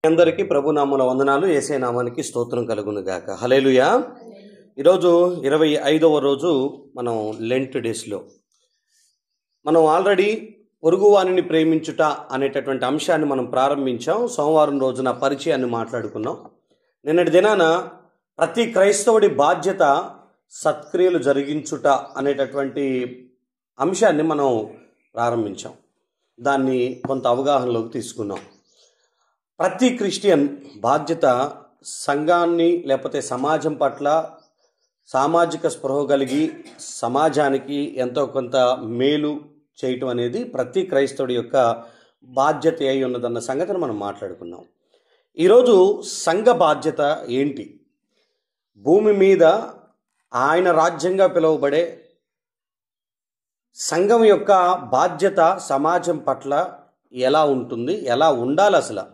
అందరికీ ప్రభునామముల వందనాలు. యేసయ్య నామానికి స్తోత్రం కలుగును గాక. హల్లెలూయా. ఈరోజు 25వ రోజు మనం లెంట్ డేస్లో మనం ఆల్రెడీ పొరుగువానిని ప్రేమించుట అనేటటువంటి అంశాన్ని మనం ప్రారంభించాం. సోమవారం రోజున పరిచయాన్ని మాట్లాడుకున్నాం. నిన్నటి దినాన ప్రతి క్రైస్తవుడి బాధ్యత సత్క్రియలు జరిగించుట అనేటటువంటి అంశాన్ని మనం ప్రారంభించాం. దాన్ని కొంత అవగాహనలోకి తీసుకున్నాం. ప్రతి క్రిస్టియన్ బాధ్యత సంఘాన్ని లేకపోతే సమాజం పట్ల సామాజిక స్పృహ కలిగి సమాజానికి ఎంతో కొంత మేలు చేయటం అనేది ప్రతి క్రైస్తవుడి యొక్క బాధ్యత అయి ఉన్నదన్న సంగతిని మనం మాట్లాడుకున్నాం. ఈరోజు సంఘ బాధ్యత ఏంటి? భూమి మీద ఆయన రాజ్యంగా పిలువబడే సంఘం యొక్క బాధ్యత సమాజం పట్ల ఎలా ఉంటుంది, ఎలా ఉండాలి? అసలు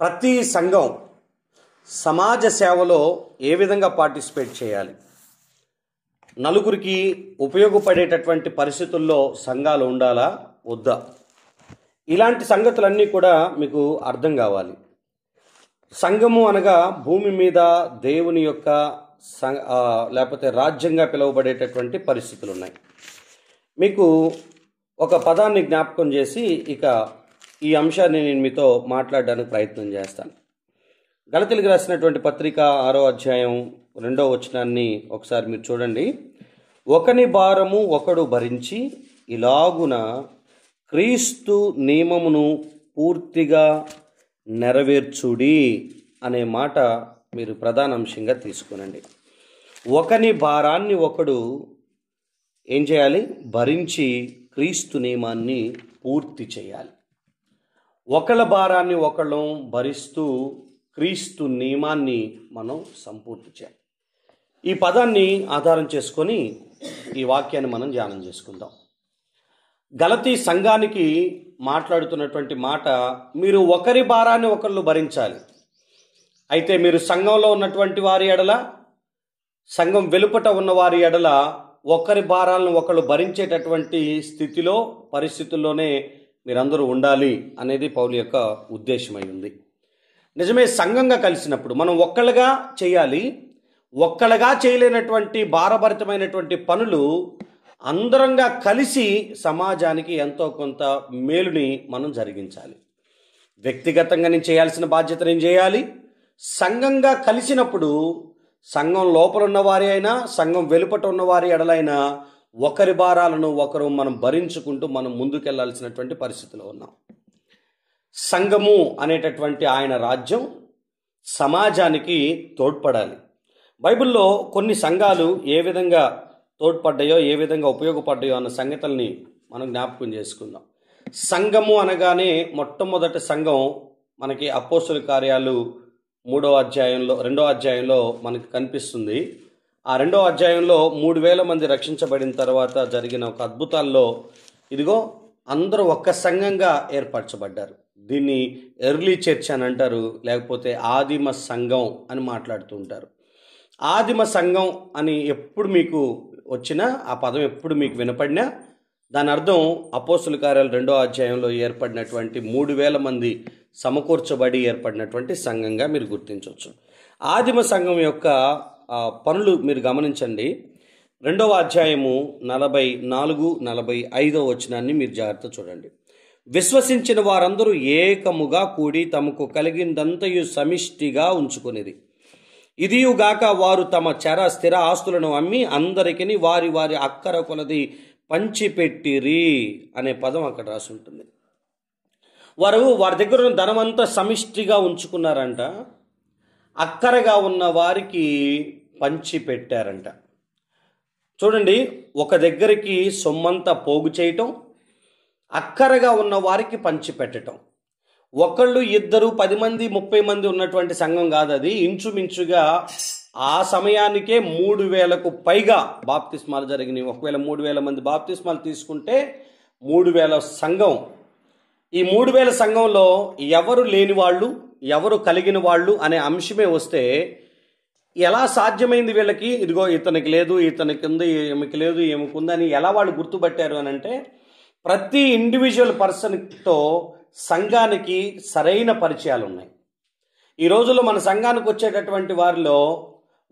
ప్రతి సంఘం సమాజ సేవలో ఏ విధంగా పార్టిసిపేట్ చేయాలి? నలుగురికి ఉపయోగపడేటటువంటి పరిస్థితుల్లో సంఘాలు ఉండాలా వద్దా? ఇలాంటి సంగతులన్నీ కూడా మీకు అర్థం కావాలి. సంఘము అనగా భూమి మీద దేవుని యొక్క లేకపోతే రాజ్యంగా పిలువబడేటటువంటి పరిస్థితులు ఉన్నాయి. మీకు ఒక పదాన్ని జ్ఞాపకం చేసి ఇక ఈ అంశాన్ని నేను మీతో మాట్లాడడానికి ప్రయత్నం చేస్తాను. గలతీయులకు రాసినటువంటి పత్రిక 6వ అధ్యాయం 2వ వచనాన్ని ఒకసారి మీరు చూడండి. ఒకని భారము ఒకడు భరించి ఇలాగున క్రీస్తు నియమమును పూర్తిగా నెరవేర్చుడి అనే మాట మీరు ప్రధాన అంశంగా తీసుకునండి. ఒకని భారాన్ని ఒకడు ఏం చేయాలి? భరించి క్రీస్తు నియమాన్ని పూర్తి చేయాలి. ఒకళ్ళ భారాన్ని ఒకళ్ళు భరిస్తూ క్రీస్తు నియమాన్ని మనం సంపూర్తి చేయాలి. ఈ పదాన్ని ఆధారం చేసుకొని ఈ వాక్యాన్ని మనం ధ్యానం చేసుకుందాం. గలతీ సంఘానికి మాట్లాడుతున్నటువంటి మాట, మీరు ఒకరి భారాన్ని ఒకళ్ళు భరించాలి. అయితే మీరు సంఘంలో ఉన్నటువంటి వారి ఎడల, సంఘం వెలుపట ఉన్న వారి ఎడల ఒకరి భారాలను ఒకళ్ళు భరించేటటువంటి స్థితిలో పరిస్థితుల్లోనే మీరందరూ ఉండాలి అనేది పౌలు యొక్క ఉద్దేశమై ఉంది. నిజమే, సంఘంగా కలిసినప్పుడు మనం ఒక్కళ్ళగా చేయాలి. ఒక్కళ్ళగా చేయలేనటువంటి భారభరితమైనటువంటి పనులు అందరంగా కలిసి సమాజానికి ఎంతో కొంత మేలుని మనం జరిగించాలి. వ్యక్తిగతంగా నేను చేయాల్సిన బాధ్యత నేను చేయాలి. సంఘంగా కలిసినప్పుడు సంఘం లోపల ఉన్నవారి అయినా సంఘం వెలుపట ఉన్నవారి ఎడలైనా ఒకరి భారాలను ఒకరు మనం భరించుకుంటూ మనం ముందుకెళ్లాల్సినటువంటి పరిస్థితిలో ఉన్నాం. సంఘము అనేటటువంటి ఆయన రాజ్యం సమాజానికి తోడ్పడాలి. బైబిల్లో కొన్ని సంఘాలు ఏ విధంగా తోడ్పడ్డాయో, ఏ విధంగా ఉపయోగపడ్డాయో అన్న సంగతుల్ని మనం జ్ఞాపకం చేసుకుందాం. సంఘము అనగానే మొట్టమొదటి సంఘం మనకి అపోస్తలుల కార్యాలు 2వ అధ్యాయంలో మనకి కనిపిస్తుంది. ఆ 2వ అధ్యాయంలో 3000 మంది రక్షించబడిన తర్వాత జరిగిన ఒక అద్భుతాల్లో ఇదిగో అందరూ ఒక్క సంఘంగా ఏర్పరచబడ్డారు. దీన్ని ఎర్లీ చర్చ్ అని అంటారు, లేకపోతే ఆదిమ సంఘం అని మాట్లాడుతూ ఉంటారు. ఆదిమ సంఘం అని ఎప్పుడు మీకు వచ్చినా, ఆ పదం ఎప్పుడు మీకు వినపడినా దాని అర్థం అపోస్తలుల కార్యాలు 2వ అధ్యాయంలో ఏర్పడినటువంటి 3000 మంది సమకూర్చబడి ఏర్పడినటువంటి సంఘంగా మీరు గుర్తించవచ్చు. ఆదిమ సంఘం యొక్క పనులు మీరు గమనించండి. 2వ అధ్యాయము 44-45 వచనాన్ని మీరు జాగ్రత్త చూడండి. విశ్వసించిన వారందరూ ఏకముగా కూడి తమకు కలిగిందంతయు సమిష్టిగా ఉంచుకునేది. ఇదియుగాక వారు తమ స్థిర ఆస్తులను అమ్మి అందరికీ వారి వారి అక్కర కొలది పంచిపెట్టిరి అనే పదం అక్కడ రాసి ఉంటుంది. వారి దగ్గర ఉన్న ధనమంతా సమిష్టిగా ఉంచుకున్నారంట. అక్కరగా ఉన్న వారికి పంచి పెట్టారంట. చూడండి, ఒక దగ్గరికి సొమ్మంతా పోగు చేయటం, అక్కరగా ఉన్న వారికి పంచి పెట్టడం. ఒకళ్ళు, ఇద్దరు, 10 మంది, 30 మంది ఉన్నటువంటి సంఘం కాదు అది. ఇంచుమించుగా ఆ సమయానికే 3000కు పైగా బాప్తిస్మాలు జరిగినాయి. ఒకవేళ 3000 మంది బాప్తిస్మాలు తీసుకుంటే 3000 సంఘం. ఈ 3000 సంఘంలో ఎవరు లేని వాళ్ళు, ఎవరు కలిగిన వాళ్ళు అనే అంశమే వస్తే ఎలా సాధ్యమైంది వీళ్ళకి? ఇదిగో ఇతనికి లేదు, ఇతనికి ఉంది, ఈమెకి లేదు, ఈమెకు ఉందని ఎలా వాళ్ళు గుర్తుపట్టారు అని అంటే, ప్రతి ఇండివిజువల్ పర్సన్తో సంఘానికి సరైన పరిచయాలు ఉన్నాయి. ఈ రోజుల్లో మన సంఘానికి వచ్చేటటువంటి వారిలో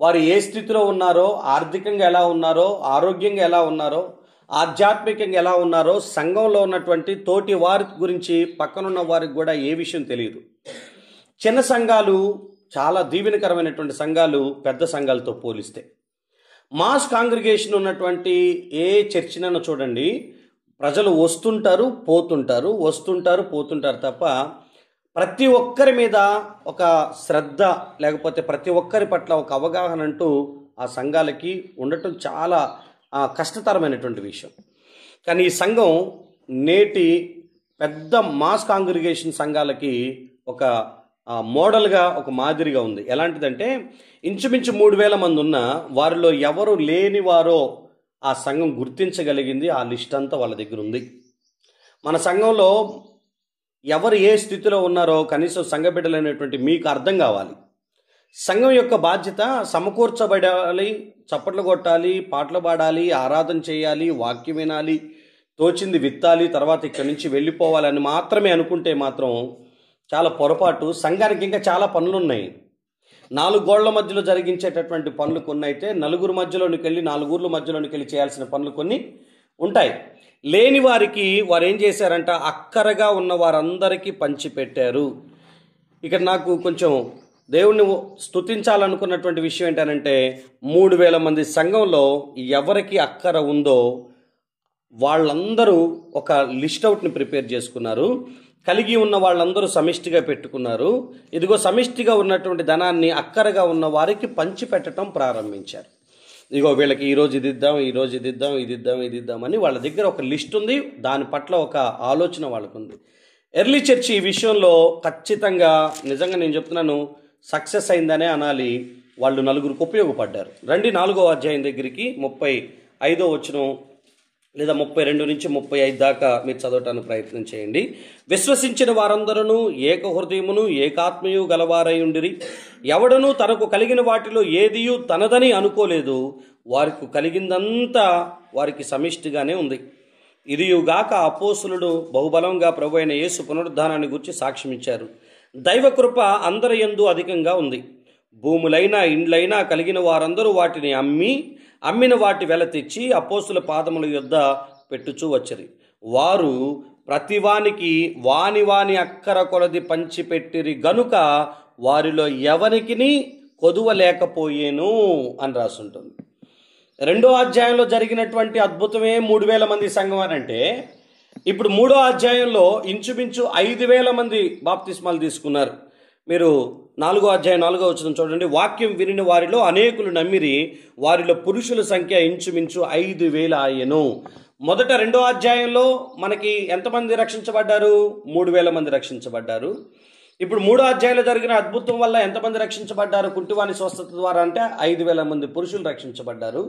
వారు ఏ స్థితిలో ఉన్నారో, ఆర్థికంగా ఎలా ఉన్నారో, ఆరోగ్యంగా ఎలా ఉన్నారో, ఆధ్యాత్మికంగా ఎలా ఉన్నారో, సంఘంలో ఉన్నటువంటి తోటి వారి గురించి పక్కనున్న వారికి కూడా ఏ విషయం తెలియదు. చిన్న సంఘాలు చాలా దీవెనకరమైనటువంటి సంఘాలు పెద్ద సంఘాలతో పోలిస్తే. మాస్ కాంగ్రిగేషన్ ఉన్నటువంటి ఏ చర్చినైనా చూడండి, ప్రజలు వస్తుంటారు పోతుంటారు తప్ప ప్రతి ఒక్కరి మీద ఒక శ్రద్ధ, లేకపోతే ప్రతి ఒక్కరి పట్ల ఒక అవగాహన అంటూ ఆ సంఘాలకి ఉండటం చాలా కష్టతరమైనటువంటి విషయం. కానీ ఈ సంఘం నేటి పెద్ద మాస్ కాంగ్రిగేషన్ సంఘాలకి ఒక మోడల్గా, ఒక మాదిరిగా ఉంది. ఎలాంటిదంటే ఇంచుమించు 3000 మంది ఉన్న వారిలో ఎవరు లేని వారో ఆ సంఘం గుర్తించగలిగింది. ఆ లిస్ట్ అంతా వాళ్ళ దగ్గర ఉంది. మన సంఘంలో ఎవరు ఏ స్థితిలో ఉన్నారో కనీసం సంఘ బిడ్డలైనటువంటి మీకు అర్థం కావాలి. సంఘం యొక్క బాధ్యత సమకూర్చబడాలి, చప్పట్లు కొట్టాలి, పాటలు పాడాలి, ఆరాధన చేయాలి, వాక్యం వినాలి, తోచింది విత్తాలి, తర్వాత ఇక్కడి నుంచి వెళ్ళిపోవాలని మాత్రమే అనుకుంటే మాత్రం చాలా పొరపాటు. సంఘానికి ఇంకా చాలా పనులు ఉన్నాయి. 4 గోళ్ల మధ్యలో జరిగించేటటువంటి పనులు కొన్ని అయితే, నలుగురు మధ్యలోనికి వెళ్ళి 4 ఊర్ల మధ్యలోనికి వెళ్ళి చేయాల్సిన పనులు కొన్ని ఉంటాయి. లేని వారికి వారు ఏం చేశారంట, అక్కరగా ఉన్న వారందరికీ పంచిపెట్టారు. ఇక్కడ నాకు కొంచెం దేవుణ్ణి స్తుతించాలనుకున్నటువంటి విషయం ఏంటంటే 3000 మంది సంఘంలో ఎవరికి అక్కర ఉందో వాళ్ళందరూ ఒక లిస్ట్ అవుట్ని ప్రిపేర్ చేసుకున్నారు. కలిగి ఉన్న వాళ్ళందరూ సమిష్టిగా పెట్టుకున్నారు. ఇదిగో సమిష్టిగా ఉన్నటువంటి ధనాన్ని అక్కరగా ఉన్న వారికి పంచిపెట్టడం ప్రారంభించారు. ఇదిగో వీళ్ళకి ఈరోజు ఇది ఇద్దాం, ఈరోజు ఇది ఇద్దాం, ఇది ఇద్దాం, ఇది ఇద్దామని వాళ్ళ దగ్గర ఒక లిస్ట్ ఉంది. దాని పట్ల ఒక ఆలోచన వాళ్ళకు ఉంది. ఎర్లీ చర్చ్ ఈ విషయంలో ఖచ్చితంగా నిజంగా నేను చెప్తున్నాను సక్సెస్ అయిందనే అనాలి. వాళ్ళు 4గురికి ఉపయోగపడ్డారు. రండి 4వ అధ్యాయం దగ్గరికి 35వ వచనం లేదా 32 నుంచి 35 దాకా మీరు చదవటానికి ప్రయత్నం చేయండి. విశ్వసించిన వారందరూ ఏక హృదయమును ఏకాత్మయు గలవారై ఉండిరి. ఎవడనూ తనకు కలిగిన వాటిలో ఏదియు తనదని అనుకోలేదు. వారికి కలిగిందంతా వారికి సమిష్టిగానే ఉంది. ఇదియుగాక అపోస్తులుడు బహుబలంగా ప్రభువైన యేసు పునరుద్ధానాన్ని గురించి సాక్ష్యమిచ్చారు. దైవకృప అందరి యందు అధికంగా ఉంది. భూములైనా ఇండ్లైనా కలిగిన వారందరూ వాటిని అమ్మిన వాటి వెల తెచ్చి అపోస్తుల పాదముల యొద్ద పెట్టుచూ వచ్చరి. వారు ప్రతివానికి వాని అక్కర కొలది పంచిపెట్టిరి గనుక వారిలో ఎవరికిని కొదువ లేకపోయేను అని రాసుంటుంది. 2వ అధ్యాయంలో జరిగినటువంటి అద్భుతమే 3000 మంది సంఘం అని అంటే, ఇప్పుడు 3వ అధ్యాయంలో ఇంచుమించు 5000 మంది బాప్తిస్మాలు తీసుకున్నారు. మీరు 4వ అధ్యాయం 4వ వచనం చూడండి. వాక్యం వినిన వారిలో అనేకులు నమ్మిరి, వారిలో పురుషుల సంఖ్య ఇంచుమించు 5000 ఆయెను. మొదట 2వ అధ్యాయంలో మనకి ఎంతమంది రక్షించబడ్డారు? 3000 మంది రక్షించబడ్డారు. ఇప్పుడు 3వ అధ్యాయంలో జరిగిన అద్భుతం వల్ల ఎంతమంది రక్షించబడ్డారు? కుంటివాని స్వస్థత ద్వారా అంటే 5000 మంది పురుషులు రక్షించబడ్డారు.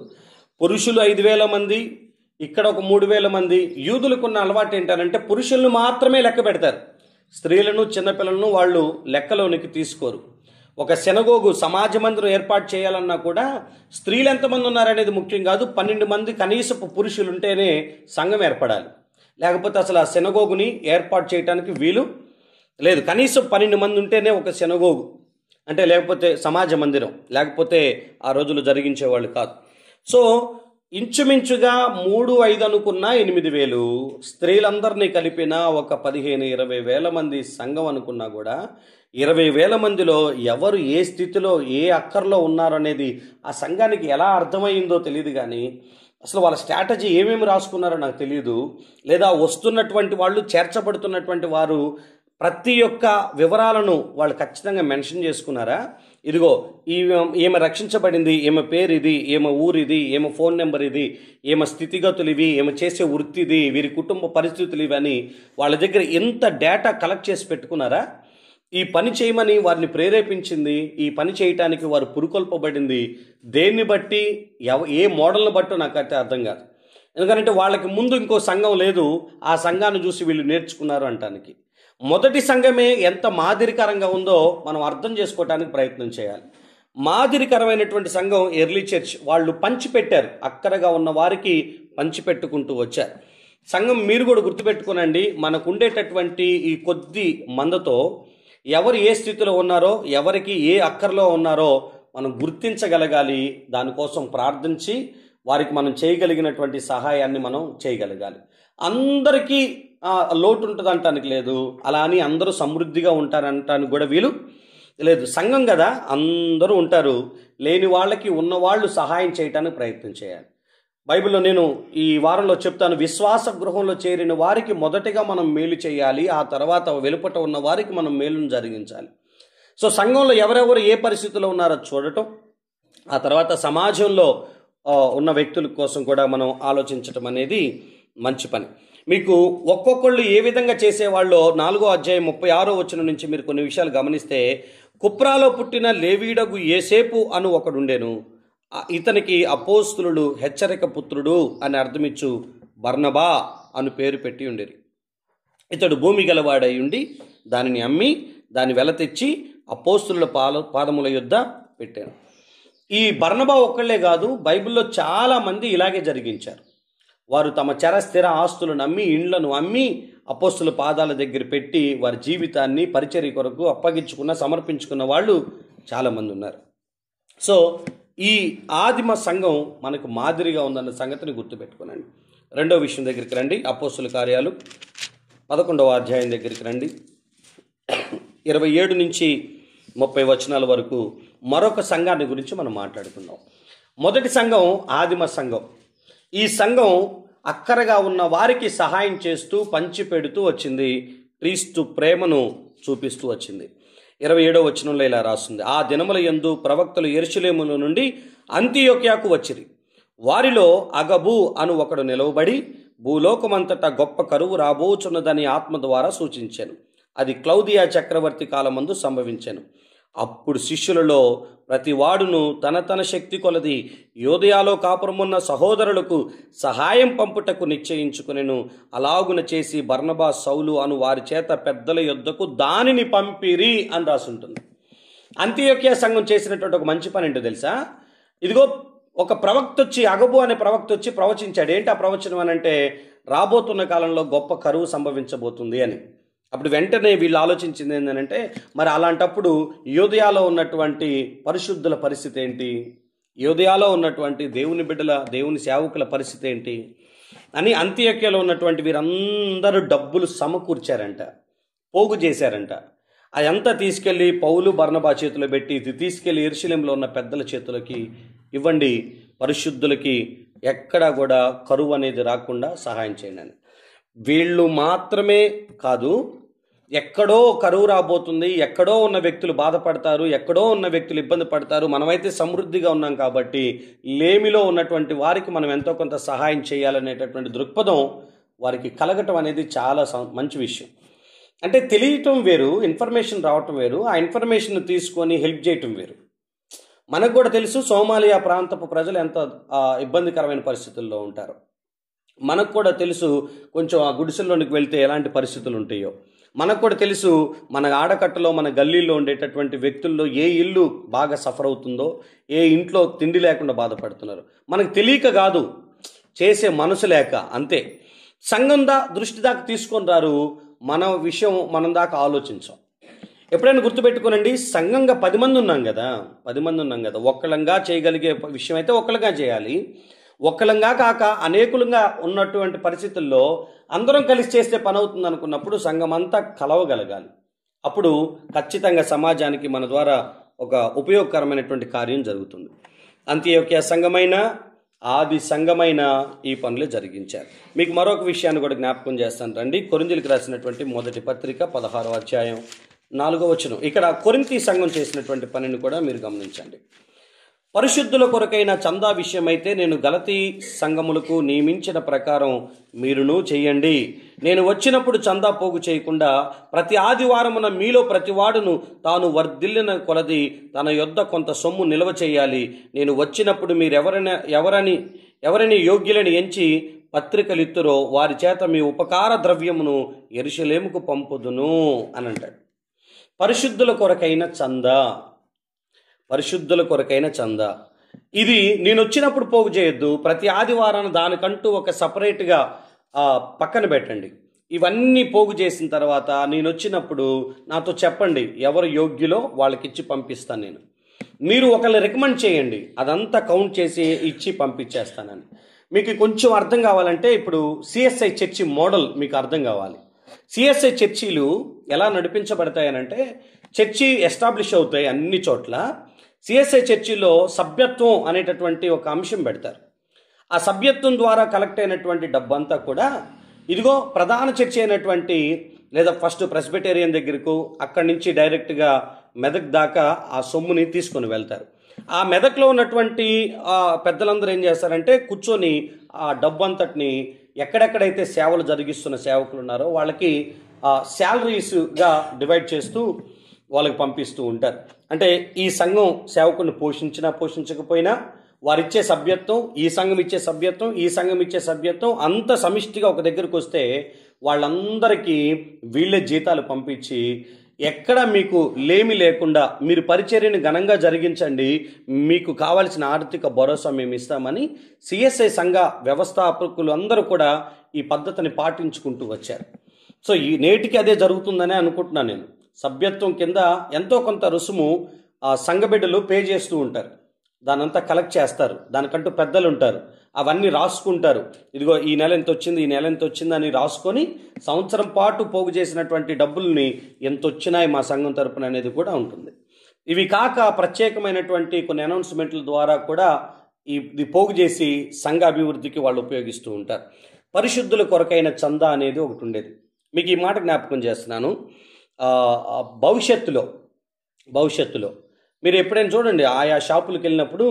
పురుషులు 5000 మంది, ఇక్కడ ఒక 3000 మంది. యూదులకున్న అలవాటు ఏంటంటే పురుషులను మాత్రమే లెక్క పెడతారు, స్త్రీలను చిన్నపిల్లలను వాళ్ళు లెక్కలోనికి తీసుకోరు. ఒక సెనగోగు సమాజ మందిరం ఏర్పాటు చేయాలన్నా కూడా స్త్రీలు ఎంతమంది ఉన్నారనేది ముఖ్యం కాదు, 12 మంది కనీసపు పురుషులు ఉంటేనే సంఘం ఏర్పడాలి. లేకపోతే అసలు ఆ సెనగోగుని ఏర్పాటు చేయడానికి వీలు లేదు. కనీసం 12 మంది ఉంటేనే ఒక సెనగోగు అంటే, లేకపోతే సమాజ మందిరం, లేకపోతే ఆ రోజులు జరిగించేవాళ్ళు కాదు. సో ఇంచుమించుగా 3-5 అనుకున్నా 8000, స్త్రీలందరినీ కలిపిన ఒక 15-20 వేల మంది సంఘం అనుకున్నా కూడా 20,000 మందిలో ఎవరు ఏ స్థితిలో ఏ అక్కర్లో ఉన్నారనేది ఆ సంఘానికి ఎలా అర్థమైందో తెలియదు. కానీ అసలు వాళ్ళ స్ట్రాటజీ ఏమేమి రాసుకున్నారో నాకు తెలియదు. లేదా వస్తున్నటువంటి వాళ్ళు, చేర్చబడుతున్నటువంటి వారు ప్రతి ఒక్క వివరాలను వాళ్ళు ఖచ్చితంగా మెన్షన్ చేసుకున్నారా? ఇదిగో ఈమె రక్షించబడింది, ఈమె పేరు ఇది, ఈమె ఊరు ఇది, ఈమె ఫోన్ నెంబర్ ఇది, ఈమె స్థితిగతులు ఇవి, ఈమె చేసే వృత్తి ఇది, వీరి కుటుంబ పరిస్థితులు ఇవని వాళ్ళ దగ్గర ఎంత డేటా కలెక్ట్ చేసి పెట్టుకున్నారా? ఈ పని చేయమని వారిని ప్రేరేపించింది, ఈ పని చేయటానికి వారు పురుకొల్పబడింది దేన్ని బట్టి, ఏ మోడల్ని బట్టో నాకైతే అర్థం కాదు. ఎందుకంటే వాళ్ళకి ముందు ఇంకో సంఘం లేదు, ఆ సంఘాన్ని చూసి వీళ్ళు నేర్చుకున్నారు అంటానికి. మొదటి సంఘమే ఎంత మాదిరికరంగా ఉందో మనం అర్థం చేసుకోవడానికి ప్రయత్నం చేయాలి. మాదిరికరమైనటువంటి సంఘం ఎర్లీ చర్చ్. వాళ్ళు పంచిపెట్టారు, అక్కరగా ఉన్న వారికి పంచిపెట్టుకుంటూ వచ్చారు. సంఘం మీరు కూడా గుర్తుపెట్టుకోనండి, మనకు ఉండేటటువంటి ఈ కొద్ది మందతో ఎవరు ఏ స్థితిలో ఉన్నారో, ఎవరికి ఏ అక్కర్లో ఉన్నారో మనం గుర్తించగలగాలి. దానికోసం ప్రార్థించి వారికి మనం చేయగలిగినటువంటి సహాయాన్ని మనం చేయగలగాలి. అందరికీ లోటు ఉంటుంది అంటానికి లేదు, అలా అని అందరూ సమృద్ధిగా ఉంటారంటానికి కూడా వీలు లేదు. సంఘం కదా, అందరూ ఉంటారు. లేని వాళ్ళకి ఉన్నవాళ్ళు సహాయం చేయడానికి ప్రయత్నం చేయాలి. బైబిల్లో నేను ఈ వారంలో చెప్తాను, విశ్వాస గృహంలో చేరిన వారికి మొదటిగా మనం మేలు చేయాలి, ఆ తర్వాత వెలుపట ఉన్న వారికి మనం మేలును జరిగించాలి. సో సంఘంలో ఎవరెవరు ఏ పరిస్థితిలో ఉన్నారో చూడటం, ఆ తర్వాత సమాజంలో ఉన్న వ్యక్తుల కోసం కూడా మనం ఆలోచించటం అనేది మంచి పని. మీకు ఒక్కొక్కళ్ళు ఏ విధంగా చేసేవాళ్ళో 4వ అధ్యాయం 36వ వచనం నుంచి మీరు కొన్ని విషయాలు గమనిస్తే, కుప్రాలో పుట్టిన లేవీయుడగు యోసేపు అను ఒకడుండెను. ఇతనికి అపోస్తులుడు హెచ్చరిక పుత్రుడు అని అర్థమిచ్చు బర్నబా అను పేరు పెట్టి ఉండేది. ఇతడు భూమి గలవాడై ఉండి దానిని అమ్మి దాని వెల తెచ్చి అపోస్తుల పాదముల యొద్ద పెట్టాను. ఈ బర్నబా ఒక్కళ్లే కాదు, బైబిల్లో చాలామంది ఇలాగే జరిగించారు. వారు తమ స్థిర ఆస్తులను అమ్మి, ఇండ్లను అమ్మి అపోస్తుల పాదాల దగ్గర పెట్టి వారి జీవితాన్ని పరిచర్య కొరకు సమర్పించుకున్న వాళ్ళు చాలామంది ఉన్నారు. సో ఈ ఆదిమ సంఘం మనకు మాదిరిగా ఉందన్న సంగతిని గుర్తుపెట్టుకోనండి. రెండో విషయం దగ్గరికి రండి, అపోస్తుల కార్యాలు 11వ అధ్యాయం దగ్గరికి రండి. 27 నుంచి 30 వచనాల వరకు మరొక సంఘాన్ని గురించి మనం మాట్లాడుకుందాం. మొదటి సంఘం ఆదిమ సంఘం. ఈ సంఘం అక్కరగా ఉన్న వారికి సహాయం చేస్తూ పంచిపెడుతూ వచ్చింది, క్రీస్తు ప్రేమను చూపిస్తూ వచ్చింది. 27వ వచనంలో ఇలా రాస్తుంది, ఆ దినముల యందు ప్రవక్తలు యెరూషలేములో నుండి అంతియోక్యకు వచ్చిరి. వారిలో అగబు అను ఒకడు నిలవబడి భూలోకమంతటా గొప్ప కరువు రాబోచున్నదని ఆత్మ ద్వారా సూచించాను. అది క్లౌదియా చక్రవర్తి కాలమందు సంభవించాను. అప్పుడు శిష్యులలో ప్రతి వాడును తన శక్తి కొలది యోదయాలో కాపురమున్న సహోదరులకు సహాయం పంపుటకు నిశ్చయించుకునేను. అలాగున చేసి బర్నబా, సౌలు అను వారి చేత పెద్దల యొద్దకు దానిని పంపిరి అని రాసుంటుంది. అంతియోక్య సంఘం చేసినటువంటి ఒక మంచి పని ఏంటో తెలుసా? ఇదిగో ఒక ప్రవక్త వచ్చి, అగబు అనే ప్రవక్త వచ్చి ప్రవచించాడు. ఏంటి ఆ ప్రవచనం అని అంటే, రాబోతున్న కాలంలో గొప్ప కరువు సంభవించబోతుంది అని. అప్పుడు వెంటనే వీళ్ళు ఆలోచించింది ఏంటంటే, మరి అలాంటప్పుడు యోదయాలో ఉన్నటువంటి పరిశుద్ధుల పరిస్థితి ఏంటి, యోదయాలో ఉన్నటువంటి దేవుని బిడ్డల, దేవుని సేవకుల పరిస్థితి ఏంటి అని అంతియోక్యలో ఉన్నటువంటి వీరందరూ డబ్బులు సమకూర్చారంట, పోగు చేశారంట. అదంతా తీసుకెళ్ళి పౌలు, బర్నబా చేతిలో పెట్టి, ఇది తీసుకెళ్ళి యెరూషలేములో ఉన్న పెద్దల చేతులకి ఇవ్వండి, పరిశుద్ధులకి ఎక్కడా కూడా కరువు అనేది రాకుండా సహాయం చేయండి అని. వీళ్ళు మాత్రమే కాదు, ఎక్కడో కరువు రాబోతుంది, ఎక్కడో ఉన్న వ్యక్తులు బాధపడతారు, ఎక్కడో ఉన్న వ్యక్తులు ఇబ్బంది పడతారు. మనమైతే సమృద్ధిగా ఉన్నాం కాబట్టి లేమిలో ఉన్నటువంటి వారికి మనం ఎంతో కొంత సహాయం చేయాలనేటటువంటి దృక్పథం వారికి కలగటం అనేది చాలా మంచి విషయం. అంటే తెలియటం వేరు, ఇన్ఫర్మేషన్ రావటం వేరు, ఆ ఇన్ఫర్మేషన్ తీసుకొని హెల్ప్ చేయటం వేరు. మనకు కూడా తెలుసు సోమాలియా ప్రాంతపు ప్రజలు ఎంత ఇబ్బందికరమైన పరిస్థితుల్లో ఉంటారు. మనకు కూడా తెలుసు కొంచెం ఆ గుడిసెల్లోనికి వెళ్తే ఎలాంటి పరిస్థితులు ఉంటాయో. మనకు కూడా తెలుసు మన ఆడకట్టలో, మన గల్లీలో ఉండేటటువంటి వ్యక్తుల్లో ఏ ఇల్లు బాగా సఫర్ అవుతుందో, ఏ ఇంట్లో తిండి లేకుండా బాధపడుతున్నారు. మనకు తెలియక కాదు, చేసే మనసు లేక అంతే. సంఘం దృష్టి దాకా తీసుకొని రారు, మన విషయం మనం దాకా ఆలోచించాం. ఎప్పుడైనా గుర్తుపెట్టుకోనండి, సంఘంగా 10 మంది ఉన్నాం కదా, ఒక్కళ్ళంగా చేయగలిగే విషయం అయితే ఒక్కళ్ళంగా చేయాలి. ఒక్కళ్ళంగా కాక అనేకులంగా ఉన్నటువంటి పరిస్థితుల్లో అందరం కలిసి చేస్తే పని అవుతుంది అనుకున్నప్పుడు సంఘం అంతా కలవగలగాలి. అప్పుడు ఖచ్చితంగా సమాజానికి మన ద్వారా ఒక ఉపయోగకరమైనటువంటి కార్యం జరుగుతుంది. అంతియోక్య సంఘమైన, ఆది సంఘమైన ఈ పనులు జరిగించారు. మీకు మరొక విషయాన్ని కూడా జ్ఞాపకం చేస్తాను రండి. కొరింథీయులకు రాసినటువంటి మొదటి పత్రిక 16వ అధ్యాయం 4వ వచనం. ఇక్కడ కొరింథీ సంఘం చేసినటువంటి పనిని కూడా మీరు గమనించండి. పరిశుద్ధుల కొరకైన చందా విషయమైతే నేను గలతీ సంఘములకు నియమించిన ప్రకారం మీరును చేయండి. నేను వచ్చినప్పుడు చందా పోగు చేయకుండా ప్రతి ఆదివారమున మీలో ప్రతివాడును తాను వర్ధిల్లిన కొలది తన యొద్ద కొంత సొమ్ము నిల్వ చేయాలి. నేను వచ్చినప్పుడు మీరు ఎవరిని యోగ్యులని ఎంచి పత్రికలిత్తురో వారి చేత మీ ఉపకార ద్రవ్యమును యెరూషలేముకు పంపుదును అని అంటాడు. పరిశుద్ధుల కొరకైన చందా, ఇది నేను వచ్చినప్పుడు పోగు చేయొద్దు. ప్రతి ఆదివారాన్ని దానికంటూ ఒక సపరేట్గా పక్కన పెట్టండి. ఇవన్నీ పోగు చేసిన తర్వాత నేను వచ్చినప్పుడు నాతో చెప్పండి, ఎవరు యోగ్యులో వాళ్ళకిచ్చి పంపిస్తాను నేను. మీరు ఒకళ్ళు రికమెండ్ చేయండి, అదంతా కౌంట్ చేసి ఇచ్చి పంపించేస్తానని. మీకు కొంచెం అర్థం కావాలంటే ఇప్పుడు సిఎస్ఐ చర్చి మోడల్ మీకు అర్థం కావాలి. సిఎస్ఐ చర్చీలు ఎలా నడిపించబడతాయనంటే, చర్చి ఎస్టాబ్లిష్ అవుతాయి అన్ని చోట్ల. సిఎస్ఐ చర్చిలో సభ్యత్వం అనేటటువంటి ఒక అంశం పెడతారు. ఆ సభ్యత్వం ద్వారా కలెక్ట్ అయినటువంటి డబ్బంతా కూడా ఇదిగో ప్రధాన చర్చి అయినటువంటి లేదా ఫస్ట్ ప్రెస్బిటేరియన్ దగ్గరకు, అక్కడి నుంచి డైరెక్ట్గా మెదక్ దాకా ఆ సొమ్ముని తీసుకొని వెళ్తారు. ఆ మెదక్లో ఉన్నటువంటి పెద్దలందరూ ఏం చేస్తారంటే కూర్చొని ఆ డబ్బు అంతటిని ఎక్కడెక్కడైతే సేవలు జరిగిస్తున్న సేవకులు ఉన్నారో వాళ్ళకి శాలరీస్గా డివైడ్ చేస్తూ వాళ్ళకి పంపిస్తూ ఉంటారు. అంటే ఈ సంఘం సేవకుని పోషించినా పోషించకపోయినా వారిచ్చే సభ్యత్వం, ఈ సంఘం ఇచ్చే సభ్యత్వం, ఈ సంఘం ఇచ్చే సభ్యత్వం అంత సమిష్టిగా ఒక దగ్గరకు వస్తే వాళ్ళందరికీ వీళ్ళే జీతాలు పంపించి ఎక్కడ మీకు లేమి లేకుండా మీరు పరిచర్యను ఘనంగా జరిగించండి, మీకు కావాల్సిన ఆర్థిక భరోసా మేము ఇస్తామని సిఎస్ఐ సంఘ వ్యవస్థాపకులు అందరూ కూడా ఈ పద్ధతిని పాటించుకుంటూ వచ్చారు. సో ఈ నేటికి అదే జరుగుతుందనే అనుకుంటున్నాను నేను. సభ్యత్వం కింద ఎంతో కొంత రుసుము సంఘ బిడ్డలు పే చేస్తూ ఉంటారు, దానంతా కలెక్ట్ చేస్తారు, దానికంటూ పెద్దలు ఉంటారు, అవన్నీ రాసుకుంటారు. ఇదిగో ఈ నెల ఎంత వచ్చింది, ఈ నెల ఎంత వచ్చింది అని రాసుకొని సంవత్సరం పాటు పోగు చేసినటువంటి డబ్బుల్ని ఎంత వచ్చినాయి మా సంఘం తరపున అనేది కూడా ఉంటుంది. ఇవి కాక ప్రత్యేకమైనటువంటి కొన్ని అనౌన్స్మెంట్ల ద్వారా కూడా ఇది పోగు చేసి సంఘ అభివృద్ధికి వాళ్ళు ఉపయోగిస్తూ ఉంటారు. పరిశుద్ధుల కొరకైన చందా అనేది ఒకటి ఉండేది. మీకు ఈ మాట జ్ఞాపకం చేస్తున్నాను. భవిష్యత్తులో మీరు ఎప్పుడైనా చూడండి, ఆయా షాపులకు వెళ్ళినప్పుడు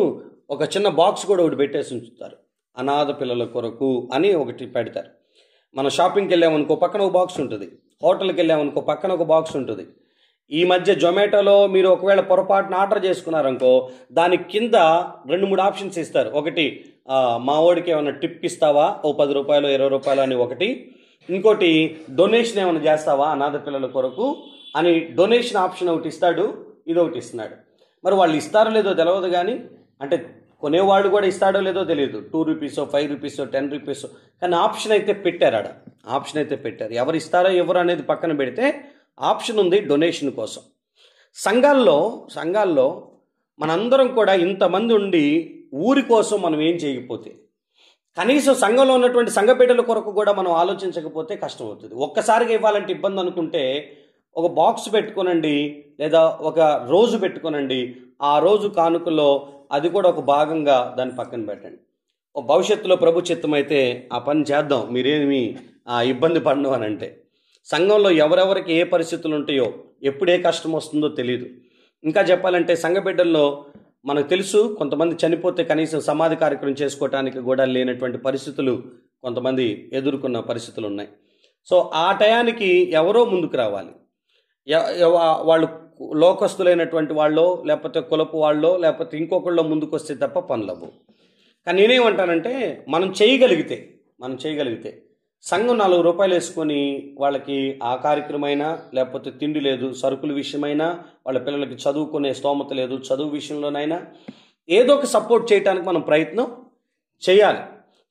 ఒక చిన్న బాక్స్ కూడా ఒకటి పెట్టేసి ఉంచుతారు, అనాథ పిల్లల కొరకు అని ఒకటి పెడతారు. మనం షాపింగ్కి వెళ్ళామనుకో పక్కన ఒక బాక్స్ ఉంటుంది, హోటల్కి వెళ్ళామనుకో పక్కన ఒక బాక్స్ ఉంటుంది. ఈ మధ్య జొమాటోలో మీరు ఒకవేళ పొరపాటున ఆర్డర్ చేసుకున్నారనుకో దాని కింద 2-3 ఆప్షన్స్ ఇస్తారు. ఒకటి మా వాడికి ఏమైనా టిప్ ఇస్తావా, ఓ 10 రూపాయలు 20 రూపాయలు అని ఒకటి, ఇంకోటి డొనేషన్ ఏమైనా చేస్తావా అనాథ పిల్లల కొరకు అని డొనేషన్ ఆప్షన్ ఒకటి ఇస్తాడు, ఇదొకటి ఇస్తున్నాడు. మరి వాళ్ళు ఇస్తారో లేదో తెలియదు, కానీ అంటే కొనేవాళ్ళు కూడా ఇస్తాడో లేదో తెలియదు. 2 రూపీసో 5 రూపీసో 10 రూపీసో, కానీ ఆప్షన్ అయితే పెట్టారు. ఆప్షన్ అయితే పెట్టారు. ఎవరు ఇస్తారో ఎవరు అనేది పక్కన పెడితే ఆప్షన్ ఉంది డొనేషన్ కోసం. సంఘాల్లో మనందరం కూడా ఇంతమంది ఉండి ఊరి కోసం మనం ఏం చేయకపోతే, కనీసం సంఘంలో ఉన్నటువంటి సంఘ బిడ్డల కొరకు కూడా మనం ఆలోచించకపోతే కష్టం అవుతుంది. ఒక్కసారిగా ఇవ్వాలంటే ఇబ్బంది అనుకుంటే ఒక బాక్స్ పెట్టుకోనండి, లేదా ఒక రోజు పెట్టుకోనండి, ఆ రోజు కానుకలో అది కూడా ఒక భాగంగా దాన్ని పక్కన పెట్టండి. భవిష్యత్తులో ప్రభు చిత్తం అయితే ఆ పని చేద్దాం, మీరేమి ఇబ్బంది పడను అని అంటే. సంఘంలో ఎవరెవరికి ఏ పరిస్థితులు ఉంటాయో, ఎప్పుడు ఏ కష్టం వస్తుందో తెలియదు. ఇంకా చెప్పాలంటే సంఘ బిడ్డల్లో మనకు తెలుసు, కొంతమంది చనిపోతే కనీసం సమాధి కార్యక్రమం చేసుకోవటానికి కూడా లేనటువంటి పరిస్థితులు కొంతమంది ఎదుర్కొన్న పరిస్థితులు ఉన్నాయి. సో ఆ టయానికి ఎవరో ముందుకు రావాలి. వాళ్ళు లోకస్తులైనటువంటి వాళ్ళు, లేకపోతే కులపు వాళ్ళు, లేకపోతే ఇంకొకళ్ళు ముందుకు వస్తే తప్ప పనులవు. కానీ నేనేమంటానంటే మనం చేయగలిగితే సంఘం 4 రూపాయలు వేసుకొని వాళ్ళకి ఆ కార్యక్రమైనా, లేకపోతే తిండి లేదు సరుకుల విషయమైనా, వాళ్ళ పిల్లలకి చదువుకునే స్తోమత లేదు చదువు విషయంలోనైనా ఏదో ఒక సపోర్ట్ చేయడానికి మనం ప్రయత్నం చేయాలి.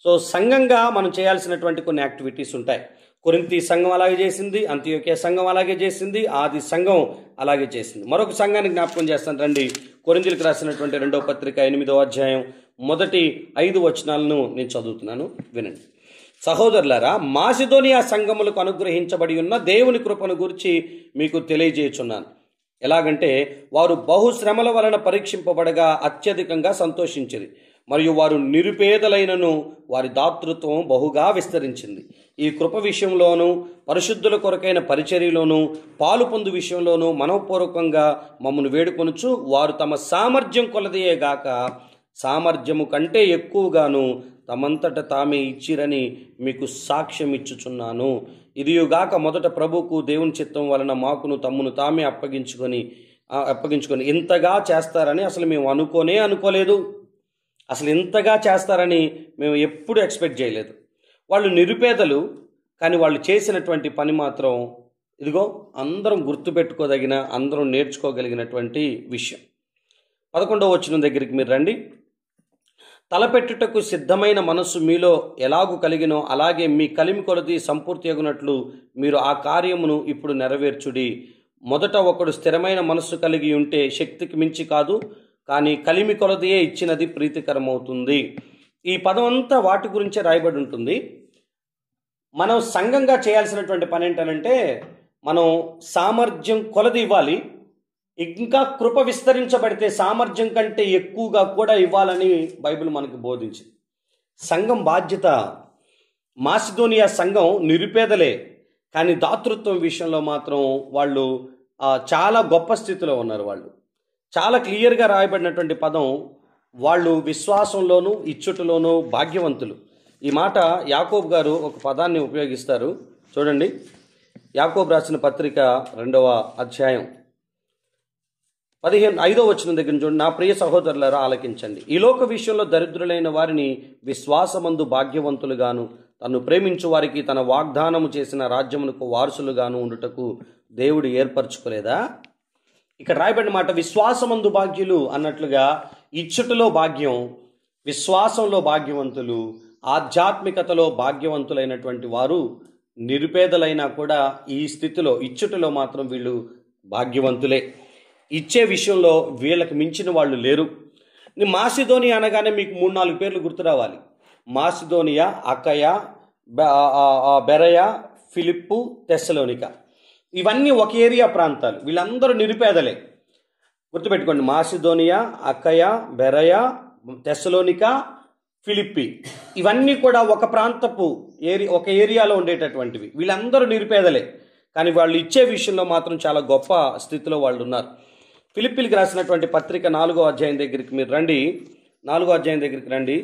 సో సంఘంగా మనం చేయాల్సినటువంటి కొన్ని యాక్టివిటీస్ ఉంటాయి. కొరింథీ సంఘం అలాగే చేసింది, అంతియోకియా సంఘం అలాగే చేసింది, ఆది సంఘం అలాగే చేసింది. మరొక సంఘానికి జ్ఞాపకం చేస్తాను రండి. కొరింథీలకు రాసినటువంటి 2వ పత్రిక 8వ అధ్యాయం మొదటి 5 వచనాలను నేను చదువుతున్నాను, వినండి. సహోదరులారా, మాసిదోనియా సంఘములకు అనుగ్రహించబడి ఉన్న దేవుని కృపను గురించి మీకు తెలియజేయుచున్నాను. ఎలాగంటే వారు బహుశ్రమల వలన పరీక్షింపబడగా అత్యధికంగా సంతోషించిరి, మరియు వారు నిరుపేదలైనను వారి దాతృత్వం బహుగా విస్తరించింది. ఈ కృప విషయంలోనూ పరిశుద్ధుల కొరకైన పరిచర్యలోనూ పాలు పొందు విషయంలోనూ మనఃపూర్వకంగా మమ్మను వేడుకొనుచు వారు తమ సామర్థ్యం కొలదియే గాక సామర్థ్యము కంటే ఎక్కువగాను తమంతట తామే ఇచ్చిరని మీకు సాక్ష్యం ఇచ్చుచున్నాను. ఇదియుగాక మొదట ప్రభువుకు దేవుని చిత్తం వలన మాకును తమ్మును తామే అప్పగించుకొని ఇంతగా చేస్తారని అసలు మేము అనుకోలేదు. అసలు ఇంతగా చేస్తారని మేము ఎప్పుడు ఎక్స్పెక్ట్ చేయలేదు. వాళ్ళు నిరుపేదలు, కానీ వాళ్ళు చేసినటువంటి పని మాత్రం ఇదిగో అందరం గుర్తుపెట్టుకోదగిన, అందరం నేర్చుకోగలిగినటువంటి విషయం. 11వ వచనం దగ్గరికి మీరు రండి. తలపెట్టుటకు సిద్ధమైన మనస్సు మీలో ఎలాగు కలిగినో అలాగే మీ కలిమి కొలది సంపూర్తి అగునట్లు మీరు ఆ కార్యమును ఇప్పుడు నెరవేర్చుడి. మొదట ఒకడు స్థిరమైన మనస్సు కలిగి ఉంటే శక్తికి మించి కాదు, కానీ కలిమి కొలదియే ఇచ్చినది ప్రీతికరమవుతుంది. ఈ పదం అంతా వాటి గురించే రాయబడి ఉంటుంది. మనం సంఘంగా చేయాల్సినటువంటి పని ఏంటనంటే, మనం సామర్థ్యం కొలది ఇవ్వాలి. ఇంకా కృప విస్తరించబడితే సామర్థ్యం కంటే ఎక్కువగా కూడా ఇవ్వాలని బైబిల్ మనకు బోధించింది. సంఘం బాధ్యత. మాసిదోనియా సంఘం నిరుపేదలే, కానీ దాతృత్వం విషయంలో మాత్రం వాళ్ళు చాలా గొప్ప స్థితిలో ఉన్నారు. వాళ్ళు చాలా క్లియర్గా రాయబడినటువంటి పదం, వాళ్ళు విశ్వాసంలోనూ ఇచ్చుటలోనూ భాగ్యవంతులు. ఈ మాట యాకోబు గారు ఒక పదాన్ని ఉపయోగిస్తారు. చూడండి, యాకోబు రాసిన పత్రిక 2వ అధ్యాయం 5వ వచనం దగ్గర చూడండి. నా ప్రియ సహోదరులారా ఆలకించండి. ఈ లోక విషయంలో దరిద్రులైన వారిని విశ్వాసమందు భాగ్యవంతులుగాను, తను ప్రేమించు వారికి తన వాగ్దానము చేసిన రాజ్యమునకు వారసులుగాను ఉండుటకు దేవుడు ఏర్పరచుకోలేదా? ఇక్కడ రాయబడిన మాట విశ్వాసమందు భాగ్యులు అన్నట్లుగా ఇచ్చుటలో భాగ్యం, విశ్వాసంలో భాగ్యవంతులు, ఆధ్యాత్మికతలో భాగ్యవంతులైనటువంటి వారు నిరుపేదలైనా కూడా ఈ స్థితిలో ఇచ్చుటలో మాత్రం వీళ్ళు భాగ్యవంతులే. ఇచ్చే విషయంలో వీళ్ళకి మించిన వాళ్ళు లేరు. మాసిదోనియా అనగానే మీకు 3-4 పేర్లు గుర్తు రావాలి. మాసిదోనియా, అకయ, బెరయ, ఫిలిప్పు, తెస్సలోనిక. ఇవన్నీ ఒక ఏరియా ప్రాంతాలు. వీళ్ళందరూ నిరుపేదలే. గుర్తుపెట్టుకోండి, మాసిదోనియా, అకయ, బెరయ, తెస్సలోనిక, ఫిలిప్పి, ఇవన్నీ కూడా ఒక ప్రాంతపు ఒక ఏరియాలో ఉండేటటువంటివి. వీళ్ళందరూ నిరుపేదలే, కానీ వాళ్ళు ఇచ్చే విషయంలో మాత్రం చాలా గొప్ప స్థితిలో వాళ్ళు ఉన్నారు. ఫిలిప్పీలకు రాసినటువంటి పత్రిక 4వ అధ్యాయం దగ్గరికి మీరు రండి. 4వ అధ్యాయం దగ్గరికి రండి.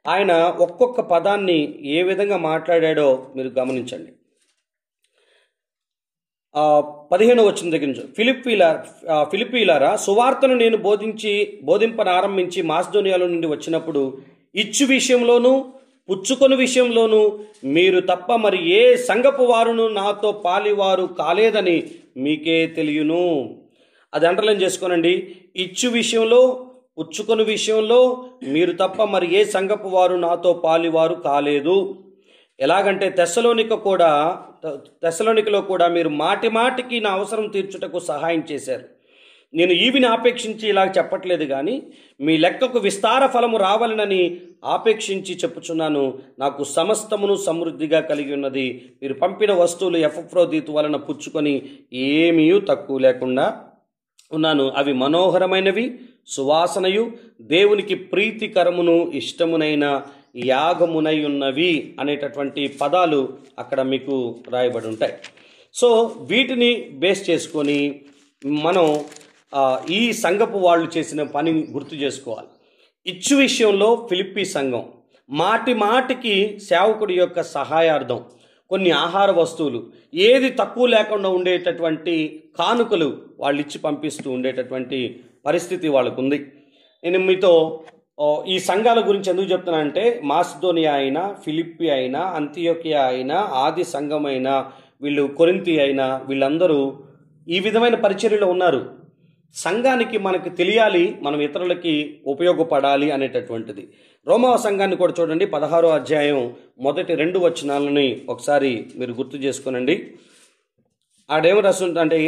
ఆయన ఒక్కొక్క పదాన్ని ఏ విధంగా మాట్లాడాడో మీరు గమనించండి. 15వ వచనం దగ్గర నుంచి, ఫిలిప్పీలారా, సువార్తను నేను బోధింపనారంభించి మాసిదోనియాలో నుండి వచ్చినప్పుడు ఇచ్చు విషయంలోనూ పుచ్చుకొని విషయంలోనూ మీరు తప్ప మరి ఏ సంఘపు వారును నాతో పాలివారు కాలేదని మీకే తెలియను. అది అండర్లైన్ చేసుకోనండి. ఇచ్చు విషయంలో పుచ్చుకొని విషయంలో మీరు తప్ప మరి ఏ సంఘపు వారు నాతో పాలివారు కాలేదు. ఎలాగంటే తెస్సలోనికలో కూడా మీరు మాటి మాటికి నా అవసరం తీర్చుటకు సహాయం చేశారు. నేను ఈవిని ఆపేక్షించి ఇలా చెప్పట్లేదు, కానీ మీ లెక్కకు విస్తార ఫలము రావాలనని ఆపేక్షించి చెప్పుచున్నాను. నాకు సమస్తమును సమృద్ధిగా కలిగి ఉన్నది. మీరు పంపిన వస్తువులు ఎపఫ్రోదీతు వలన పుచ్చుకొని ఏమీ తక్కువ లేకుండా ఉన్నాను. అవి మనోహరమైనవి, సువాసనయు, దేవునికి ప్రీతికరమును ఇష్టమునైన యాగమునై ఉన్నవి అనేటటువంటి పదాలు అక్కడ మీకు రాయబడి ఉంటాయి. సో వీటిని బేస్ చేసుకొని మనం ఈ సంఘపు వాళ్ళు చేసిన పనిని గుర్తు చేసుకోవాలి. ఇచ్చు విషయంలో ఫిలిప్పీ సంఘం మాటి మాటికి సేవకుడి యొక్క సహాయార్థం కొన్ని ఆహార వస్తువులు, ఏది తక్కువ లేకుండా ఉండేటటువంటి కానుకలు వాళ్ళు ఇచ్చి పంపిస్తూ ఉండేటటువంటి పరిస్థితి వాళ్ళకు ఉంది. నేను మీతో ఈ సంఘాల గురించి ఎందుకు చెప్తున్నానంటే, మాసిదోనియా అయినా, ఫిలిప్పి అయినా, అంతియోకియా అయినా, ఆది సంఘం అయినా, వీళ్ళు కొరింథీ అయినా, వీళ్ళందరూ ఈ విధమైన పరిచర్యలో ఉన్నారు. సంఘానికి మనకు తెలియాలి, మనం ఇతరులకి ఉపయోగపడాలి అనేటటువంటిది. రోమా సంఘాన్ని కూడా చూడండి, 16వ అధ్యాయం మొదటి 2 వచనాలని ఒకసారి మీరు గుర్తు చేసుకోనండి. ఆడేమి రాస్తుంటే,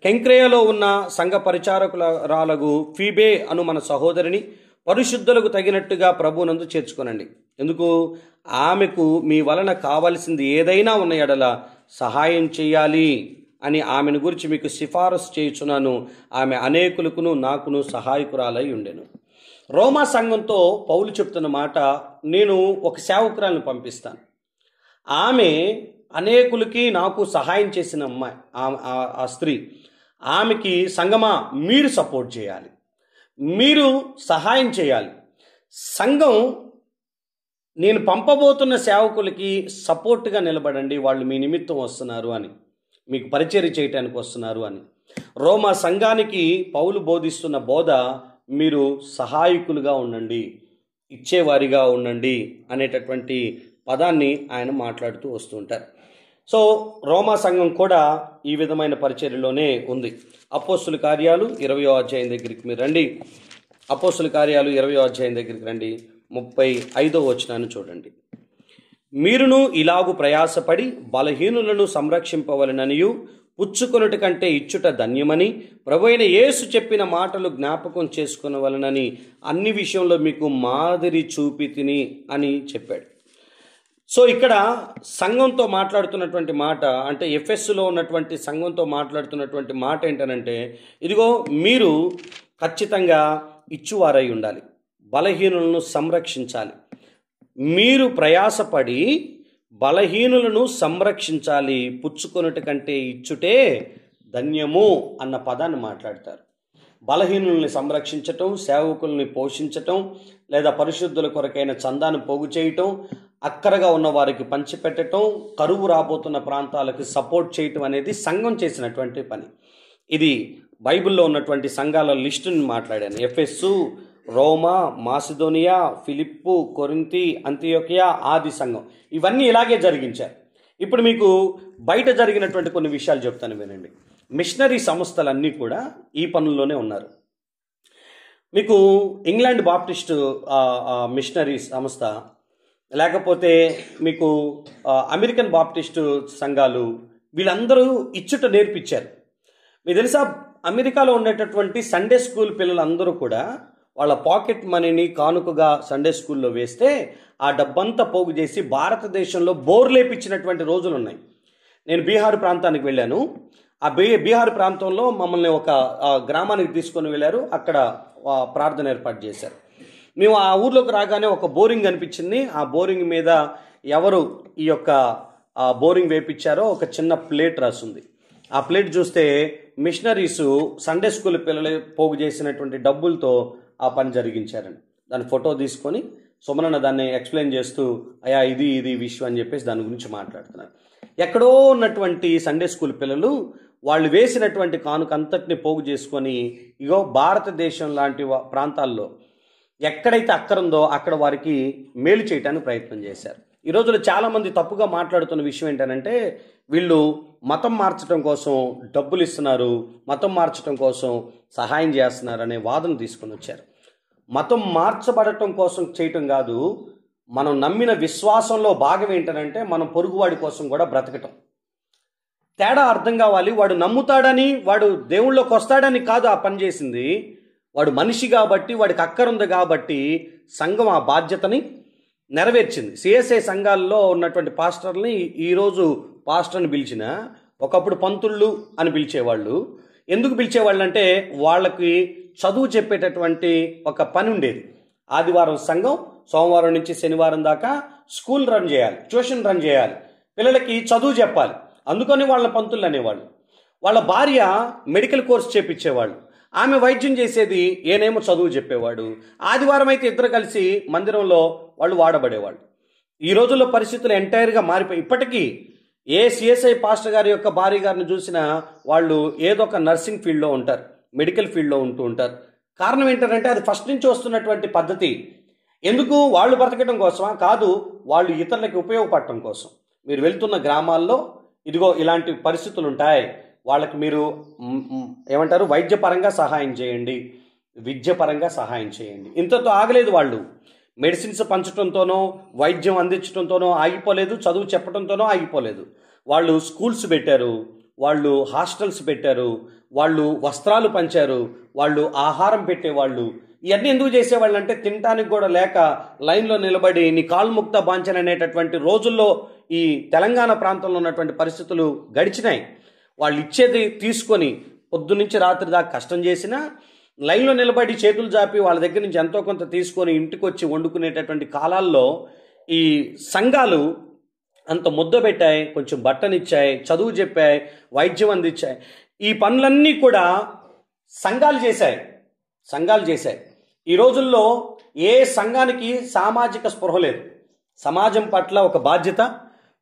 కెంక్రేయలో ఉన్న సంఘ పరిచారకురాలగు ఫీబే అను మన సహోదరిని పరిశుద్ధులకు తగినట్టుగా ప్రభునందు చేర్చుకోనండి. ఎందుకు? ఆమెకు మీ వలన కావలసింది ఏదైనా ఉన్న ఎడల సహాయం చేయాలి అని ఆమెను గురించి మీకు సిఫారసు చేయుచున్నాను. ఆమె అనేకులకును నాకును సహాయకురాలై ఉండెను. రోమా సంఘంతో పౌలు చెప్తున్న మాట, నేను ఒక సేవకురాలను పంపిస్తాను. ఆమె అనేకులకి నాకు సహాయం చేసిన అమ్మాయి, ఆ స్త్రీ. ఆమెకి సంఘమా మీరు సపోర్ట్ చేయాలి, మీరు సహాయం చేయాలి. సంఘం నేను పంపబోతున్న సేవకులకి సపోర్ట్గా నిలబడండి, వాళ్ళు మీ నిమిత్తం వస్తున్నారు అని, మీకు పరిచర్య చేయటానికి వస్తున్నారు అని. రోమా సంఘానికి పౌలు బోధిస్తున్న బోధ, మీరు సహాయకులుగా ఉండండి, ఇచ్చేవారిగా ఉండండి అనేటటువంటి పదాన్ని ఆయన మాట్లాడుతూ వస్తుంటారు. సో రోమా సంఘం కూడా ఈ విధమైన పరిచర్యలోనే ఉంది. అపోస్తుల కార్యాలు 20వ అధ్యాయం దగ్గరికి మీరు రండి. అపోస్తుల కార్యాలు 20వ అధ్యాయం దగ్గరికి రండి. 35వ వచనాన్ని చూడండి. మీరును ఇలాగు ప్రయాసపడి బలహీనులను సంరక్షింపవలననియు పుచ్చుకొనుట కంటే ఇచ్చుట ధన్యమని ప్రభువైన యేసు చెప్పిన మాటలు జ్ఞాపకం చేసుకొనవలనని అన్ని విషయంలో మీకు మాదిరి చూపి తిని అని చెప్పాడు. సో ఇక్కడ సంఘంతో మాట్లాడుతున్నటువంటి మాట, అంటే ఎఫెస్సులో ఉన్నటువంటి సంఘంతో మాట్లాడుతున్నటువంటి మాట ఏంటనంటే, ఇదిగో మీరు ఖచ్చితంగా ఇచ్చువారై ఉండాలి, బలహీనులను సంరక్షించాలి, మీరు ప్రయాసపడి బలహీనులను సంరక్షించాలి, పుచ్చుకొనుట కంటే ఇచ్చుటే ధన్యము అన్న పదాన్ని మాట్లాడతారు. బలహీనుల్ని సంరక్షించటం, సేవకుల్ని పోషించటం, లేదా పరిశుద్ధుల కొరకైన చందాను పోగు చేయటం, అక్కరగా ఉన్న వారికి పంచిపెట్టడం, కరువు రాబోతున్న ప్రాంతాలకు సపోర్ట్ చేయటం అనేది సంఘం చేసినటువంటి పని. ఇది బైబిల్లో ఉన్నటువంటి సంఘాల లిస్టుని మాట్లాడాను. ఎఫెస్సు, రోమా, మాసిదోనియా, ఫిలిప్పు, కొరింథీ, అంతియోకియా, ఆది సంఘం ఇవన్నీ ఇలాగే జరిగించారు. ఇప్పుడు మీకు బయట జరిగినటువంటి కొన్ని విషయాలు చెప్తాను, వినండి. మిషనరీ సంస్థలన్నీ కూడా ఈ పనుల్లోనే ఉన్నారు. మీకు ఇంగ్లాండ్ బాప్టిస్ట్ మిషనరీ సంస్థ, లేకపోతే మీకు అమెరికన్ బాప్టిస్టు సంఘాలు, వీళ్ళందరూ ఇచ్చుట నేర్పించారు. మీకు తెలుసా, అమెరికాలో ఉండేటటువంటి సండే స్కూల్ పిల్లలందరూ కూడా వాళ్ళ పాకెట్ మనీని కానుకగా సండే స్కూల్లో వేస్తే ఆ డబ్బంతా పోగు చేసి భారతదేశంలో బోర్లేపించినటువంటి రోజులు ఉన్నాయి. నేను బీహార్ ప్రాంతానికి వెళ్ళాను. ఆ బీహార్ ప్రాంతంలో మమ్మల్ని ఒక గ్రామానికి తీసుకొని వెళ్ళారు. అక్కడ ప్రార్థన ఏర్పాటు చేశారు. మేము ఆ ఊర్లోకి రాగానే ఒక బోరింగ్ కనిపించింది. ఆ బోరింగ్ మీద ఎవరు ఈ యొక్క బోరింగ్ వేపించారో ఒక చిన్న ప్లేట్ రాసింది. ఆ ప్లేట్ చూస్తే మిషనరీసు సండే స్కూల్ పిల్లలు పోగు చేసినటువంటి డబ్బులతో ఆ పని జరిగించారని దాని ఫోటో తీసుకొని సుమనన్న దాన్ని ఎక్స్ప్లెయిన్ చేస్తూ, అయ్యా ఇది విషయం అని చెప్పేసి దాని గురించి మాట్లాడుతున్నారు. ఎక్కడో ఉన్నటువంటి సండే స్కూల్ పిల్లలు వాళ్ళు వేసినటువంటి కానుక అంతటిని పోగు చేసుకొని ఇగో భారతదేశం లాంటి ప్రాంతాల్లో ఎక్కడైతే అక్కరుందో అక్కడ వారికి మేలు చేయడానికి ప్రయత్నం చేశారు. ఈ రోజుల్లో చాలామంది తప్పుగా మాట్లాడుతున్న విషయం ఏంటంటే, వీళ్ళు మతం మార్చడం కోసం డబ్బులు ఇస్తున్నారు, మతం మార్చడం కోసం సహాయం చేస్తున్నారు అనే వాదన తీసుకొని వచ్చారు. మతం మార్చబడటం కోసం చేయటం కాదు, మనం నమ్మిన విశ్వాసంలో భాగం ఏంటంటే మనం పొరుగువాడి కోసం కూడా బ్రతకటం. తేడా అర్థం కావాలి. వాడు నమ్ముతాడని, వాడు దేవుళ్ళలోకి వస్తాడని కాదు ఆ పని చేసింది. వాడు మనిషి కాబట్టి, వాడికి అక్కరుంది కాబట్టి సంఘం ఆ బాధ్యతని నెరవేర్చింది. సిఎస్ఐ సంఘాల్లో ఉన్నటువంటి పాస్టర్ని ఈరోజు పాస్టర్ని పిలిచిన, ఒకప్పుడు పంతుళ్ళు అని పిలిచేవాళ్ళు. ఎందుకు పిలిచేవాళ్ళు అంటే వాళ్ళకి చదువు చెప్పేటటువంటి ఒక పని ఉండేది. ఆదివారం సంఘం, సోమవారం నుంచి శనివారం దాకా స్కూల్ రన్ చేయాలి, ట్యూషన్ రన్ చేయాలి, పిల్లలకి చదువు చెప్పాలి. అందుకని వాళ్ళ పంతులు అనేవాళ్ళు. వాళ్ళ భార్య మెడికల్ కోర్స్ చేపించేవాళ్ళు, ఆమె వైద్యం చేసేది, ఏనేమో చదువు చెప్పేవాడు. ఆదివారం అయితే ఇద్దరు కలిసి మందిరంలో వాళ్ళు వాడబడేవాళ్ళు. ఈ రోజుల్లో పరిస్థితులు ఎంటైర్గా మారిపోయి, ఇప్పటికీ ఏ సిఎస్ఐ పాస్టర్ గారి యొక్క భార్య గారిని చూసినా వాళ్ళు ఏదో ఒక నర్సింగ్ ఫీల్డ్లో ఉంటారు, మెడికల్ ఫీల్డ్లో ఉంటూ ఉంటారు. కారణం ఏంటంటే అది ఫస్ట్ నుంచి వస్తున్నటువంటి పద్ధతి. ఎందుకు? వాళ్ళు బ్రతకడం కోసమా? కాదు, వాళ్ళు ఇతరులకి ఉపయోగపడటం కోసం. మీరు వెళ్తున్న గ్రామాల్లో ఇదిగో ఇలాంటి పరిస్థితులు ఉంటాయి, వాళ్ళకి మీరు ఏమంటారు, వైద్యపరంగా సహాయం చేయండి, విద్యపరంగా సహాయం చేయండి. ఇంతతో ఆగలేదు. వాళ్ళు మెడిసిన్స్ పంచడంతోనో వైద్యం అందించడంతోనో ఆగిపోలేదు, చదువు చెప్పడంతోనో ఆగిపోలేదు. వాళ్ళు స్కూల్స్ పెట్టారు, వాళ్ళు హాస్టల్స్ పెట్టారు, వాళ్ళు వస్త్రాలు పంచారు, వాళ్ళు ఆహారం పెట్టేవాళ్ళు. ఇవన్నీ ఎందుకు చేసేవాళ్ళు అంటే తినటానికి కూడా లేక లైన్లో నిలబడి నీ కాలు ముక్త బాంచన్ అనేటటువంటి రోజుల్లో ఈ తెలంగాణ ప్రాంతంలో ఉన్నటువంటి పరిస్థితులు గడిచినాయి. వాళ్ళు ఇచ్చేది తీసుకొని పొద్దునుంచి రాత్రి దాకా కష్టం చేసినా లైన్లో నిలబడి చేతులు జాపి వాళ్ళ దగ్గర నుంచి ఎంతో కొంత తీసుకొని ఇంటికి వచ్చి వండుకునేటటువంటి కాలాల్లో ఈ సంఘాలు అంత ముద్ద పెట్టాయి, కొంచెం బట్టనిచ్చాయి, చదువు చెప్పాయి, వైద్యం అందించాయి. ఈ పనులన్నీ కూడా సంఘాలు చేశాయి. ఈ రోజుల్లో ఏ సంఘానికి సామాజిక స్పృహ లేదు, సమాజం పట్ల ఒక బాధ్యత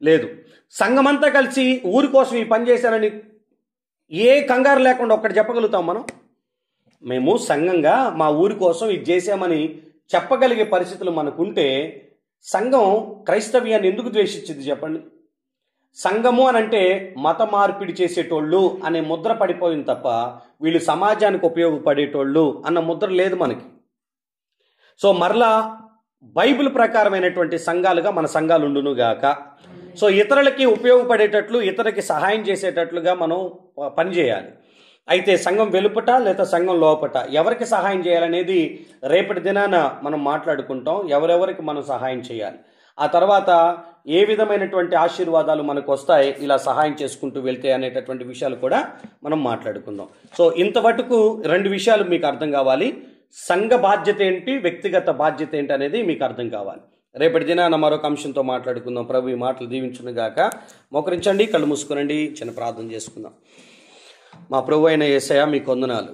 లేదు. సంఘమంతా కలిసి ఊరి కోసం ఈ పని చేశారని ఏ కంగారు లేకుండా ఒక్కటి చెప్పగలుగుతాం మనం. మేము సంఘంగా మా ఊరి కోసం ఇది చేసామని చెప్పగలిగే పరిస్థితులు మనకుంటే సంఘం క్రైస్తవ్యాన్ని ఎందుకు ద్వేషించింది చెప్పండి? సంఘము అని అంటే మత మార్పిడి చేసేటోళ్ళు అనే ముద్ర పడిపోయింది తప్ప వీళ్ళు సమాజానికి ఉపయోగపడేటోళ్ళు అన్న ముద్ర లేదు మనకి. సో మరలా బైబిల్ ప్రకారమైనటువంటి సంఘాలుగా మన సంఘాలు ఉండునుగాక. సో ఇతరులకి ఉపయోగపడేటట్లు, ఇతరులకి సహాయం చేసేటట్లుగా మనం పనిచేయాలి. అయితే సంఘం వెలుపట లేదా సంఘం లోపట ఎవరికి సహాయం చేయాలనేది రేపటి దినాన మనం మాట్లాడుకుంటాం. ఎవరెవరికి మనం సహాయం చేయాలి, ఆ తర్వాత ఏ విధమైనటువంటి ఆశీర్వాదాలు మనకు వస్తాయి ఇలా సహాయం చేసుకుంటూ వెళ్తే అనేటటువంటి విషయాలు కూడా మనం మాట్లాడుకుందాం. సో ఇంతవరకు 2 విషయాలు మీకు అర్థం కావాలి. సంఘ బాధ్యత ఏంటి, వ్యక్తిగత బాధ్యత ఏంటి అనేది మీకు అర్థం కావాలి. రేపటి దినాన మరొక అంశంతో మాట్లాడుకుందాం. ప్రభు ఈ మాటలు దీవించునుగాక. మోకరించండి, కళ్ళు మూసుకునండి, చిన్న ప్రార్థన చేసుకుందాం. మా ప్రభు అయిన యేసయ్య మీకు వందనాలు.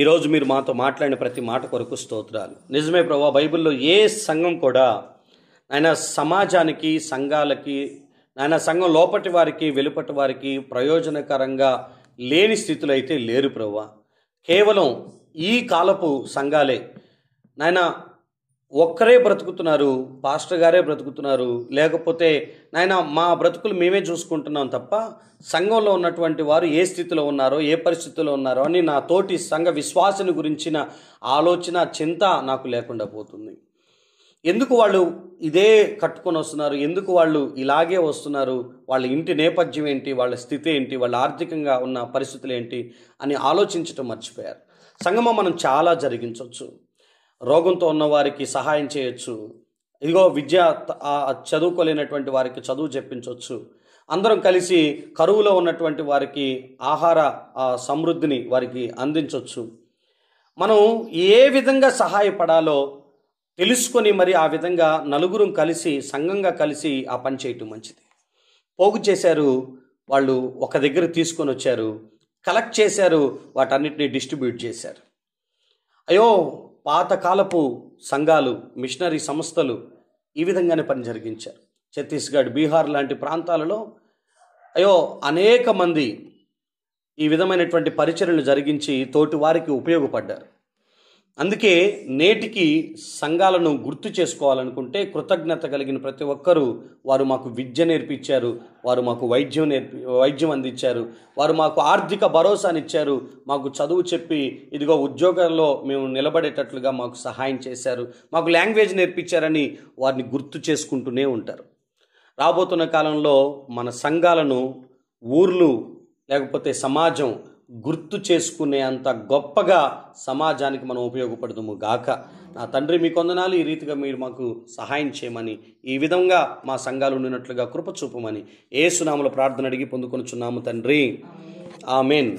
ఈరోజు మీరు మాతో మాట్లాడిన ప్రతి మాట కొరకు స్తోత్రాలు. నిజమే ప్రభు, బైబిల్లో ఏ సంఘం కూడా ఆయన సమాజానికి, సంఘాలకి, ఆయన సంఘం లోపటి వారికి వెలుపటి వారికి ప్రయోజనకరంగా లేని స్థితిలో అయితే లేరు ప్రభు. కేవలం ఈ కాలపు సంఘాలే నాయన ఒక్కరే బ్రతుకుతున్నారు, పాస్టర్ గారే బ్రతుకుతున్నారు, లేకపోతే నాయన మా బ్రతుకులు మేమే చూసుకుంటున్నాం తప్ప సంఘంలో ఉన్నటువంటి వారు ఏ స్థితిలో ఉన్నారో, ఏ పరిస్థితిలో ఉన్నారో అని నా తోటి సంఘ విశ్వాసుని గురించిన ఆలోచన, చింత నాకు లేకుండా పోతుంది. ఎందుకు వాళ్ళు ఇదే కట్టుకొని వస్తున్నారు, ఎందుకు వాళ్ళు ఇలాగే వస్తున్నారు, వాళ్ళ ఇంటి నేపథ్యం ఏంటి, వాళ్ళ స్థితి ఏంటి, వాళ్ళ ఆర్థికంగా ఉన్న పరిస్థితులు ఏంటి అని ఆలోచించటం మర్చిపోయారు. సంగమం మనం చాలా జరిగించవచ్చు. రోగంతో ఉన్న వారికి సహాయం చేయొచ్చు. ఇదిగో చదువుకోలేనటువంటి వారికి చదువు చెప్పించవచ్చు. అందరం కలిసి కరువులో ఉన్నటువంటి వారికి ఆహార సమృద్ధిని వారికి అందించవచ్చు. మనం ఏ విధంగా సహాయపడాలో తెలుసుకొని మరి ఆ విధంగా నలుగురం కలిసి, సంఘంగా కలిసి ఆ పని చేయటం మంచిది. పోగు చేశారు, వాళ్ళు ఒక దగ్గర తీసుకొని వచ్చారు, కలెక్ట్ చేశారు, వాటన్నిటిని డిస్ట్రిబ్యూట్ చేశారు. అయ్యో, పాతకాలపు సంఘాలు, మిషనరీ సంస్థలు ఈ విధంగానే పని జరిగించారు. ఛత్తీస్గఢ్, బీహార్ లాంటి ప్రాంతాలలో అయ్యో అనేక మంది ఈ విధమైనటువంటి పరిచర్యలు జరిగించి తోటి వారికి ఉపయోగపడ్డారు. అందుకే నేటికి సంఘాలను గుర్తు చేసుకోవాలనుకుంటే కృతజ్ఞత కలిగిన ప్రతి ఒక్కరూ వారు మాకు విద్య నేర్పించారు, వారు మాకు వైద్యం అందించారు, వారు మాకు ఆర్థిక భరోసానిచ్చారు, మాకు చదువు చెప్పి ఇదిగో ఉద్యోగాల్లో మేము నిలబడేటట్లుగా మాకు సహాయం చేశారు, మాకు లాంగ్వేజ్ నేర్పించారని వారిని గుర్తు చేసుకుంటూనే ఉంటారు. రాబోతున్న కాలంలో మన సంఘాలను ఊర్లు లేకపోతే సమాజం గుర్తు చేసుకునే అంత గొప్పగా సమాజానికి మనం ఉపయోగపడదుము గాక. నా తండ్రి మీకు వందనాలు. ఈ రీతిగా మీరు మాకు సహాయం చేయమని, ఈ విధంగా మా సంఘాలు ఉండినట్లుగా కృప చూపమని యేసు నామములో ప్రార్థన అడిగి పొందుకొనుచున్నాము తండ్రి. ఆమేన్.